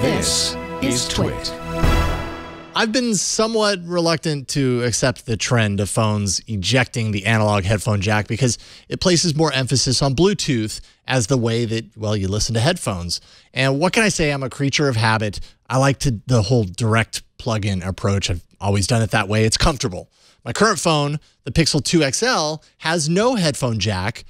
This is TWiT. I've been somewhat reluctant to accept the trend of phones ejecting the analog headphone jack because it places more emphasis on Bluetooth as the way that, well, you listen to headphones. And what can I say? I'm a creature of habit. I like the whole direct plug-in approach. I've always done it that way. It's comfortable. My current phone, the Pixel 2 XL, has no headphone jack,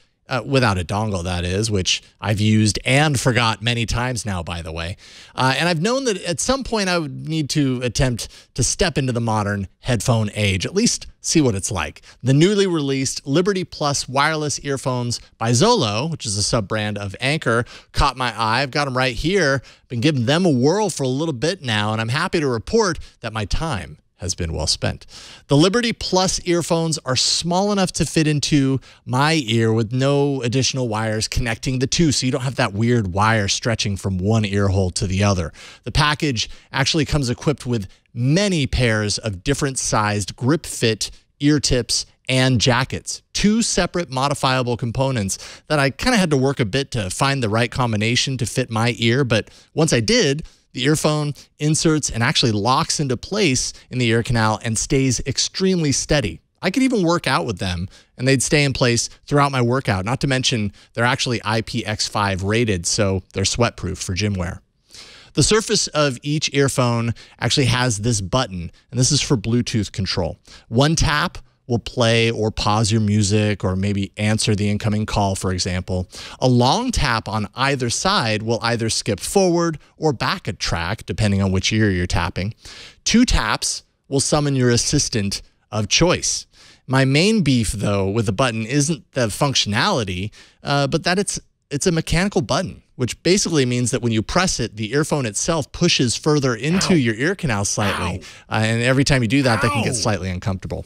without a dongle, that is, which I've used and forgot many times now, by the way. And I've known that at some point I would need to attempt to step into the modern headphone age, at least see what it's like. The newly released Liberty Plus wireless earphones by Zolo, which is a sub-brand of Anker, caught my eye. I've got them right here. Been giving them a whirl for a little bit now, and I'm happy to report that my time has been well spent. The Liberty Plus earphones are small enough to fit into my ear with no additional wires connecting the two, so you don't have that weird wire stretching from one ear hole to the other. The package actually comes equipped with many pairs of different sized grip fit ear tips and jackets, two separate modifiable components that I kind of had to work a bit to find the right combination to fit my ear, but once I did, the earphone inserts and actually locks into place in the ear canal and stays extremely steady. I could even work out with them and they'd stay in place throughout my workout. Not to mention they're actually IPX5 rated, so they're sweat-proof for gym wear. The surface of each earphone actually has this button, and this is for Bluetooth control. One tap will play or pause your music or maybe answer the incoming call, for example. A long tap on either side will either skip forward or back a track, depending on which ear you're tapping. Two taps will summon your assistant of choice. My main beef, though, with the button isn't the functionality, but that it's a mechanical button, which basically means that when you press it, the earphone itself pushes further into your ear canal slightly. And every time you do that, they can get slightly uncomfortable.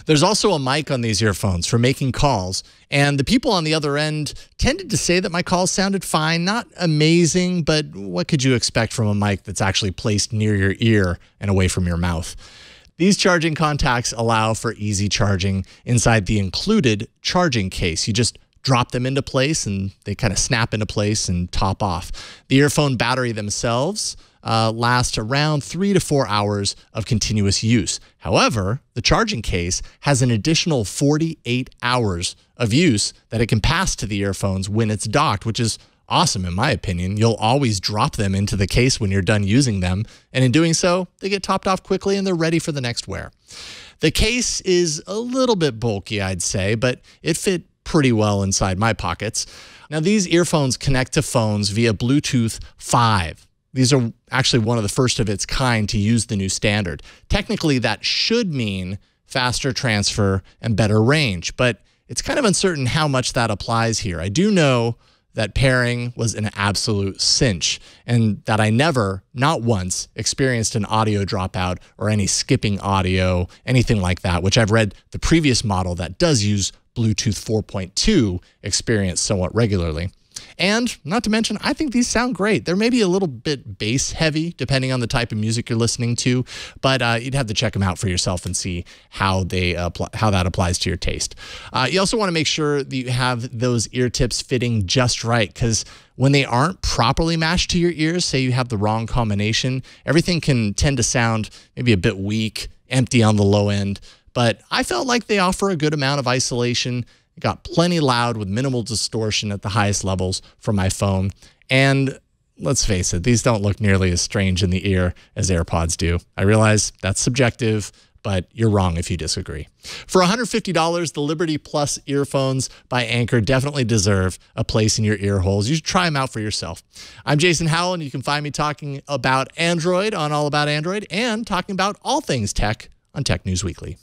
There's also a mic on these earphones for making calls, and the people on the other end tended to say that my calls sounded fine, not amazing, but what could you expect from a mic that's actually placed near your ear and away from your mouth? These charging contacts allow for easy charging inside the included charging case. You just drop them into place and they kind of snap into place and top off. The earphone battery themselves last around 3 to 4 hours of continuous use. However, the charging case has an additional 48 hours of use that it can pass to the earphones when it's docked, which is awesome in my opinion. You'll always drop them into the case when you're done using them, and in doing so, they get topped off quickly and they're ready for the next wear. The case is a little bit bulky, I'd say, but it fit pretty well inside my pockets. Now, these earphones connect to phones via Bluetooth 5. These are actually one of the first of its kind to use the new standard. Technically, that should mean faster transfer and better range, but it's kind of uncertain how much that applies here. I do know that pairing was an absolute cinch and that I never, not once, experienced an audio dropout or any skipping audio, anything like that, which I've read the previous model that does use Bluetooth 4.2 experience somewhat regularly. And not to mention, I think these sound great. They're maybe a little bit bass heavy, depending on the type of music you're listening to, but you'd have to check them out for yourself and see how that applies to your taste. You also want to make sure that you have those ear tips fitting just right, because when they aren't properly matched to your ears, say you have the wrong combination, everything can tend to sound maybe a bit weak, empty on the low end. But I felt like they offer a good amount of isolation. It got plenty loud with minimal distortion at the highest levels from my phone. And let's face it, these don't look nearly as strange in the ear as AirPods do. I realize that's subjective, but you're wrong if you disagree. For $150, the Liberty Plus earphones by Anker definitely deserve a place in your ear holes. You should try them out for yourself. I'm Jason Howell, and you can find me talking about Android on All About Android and talking about all things tech on Tech News Weekly.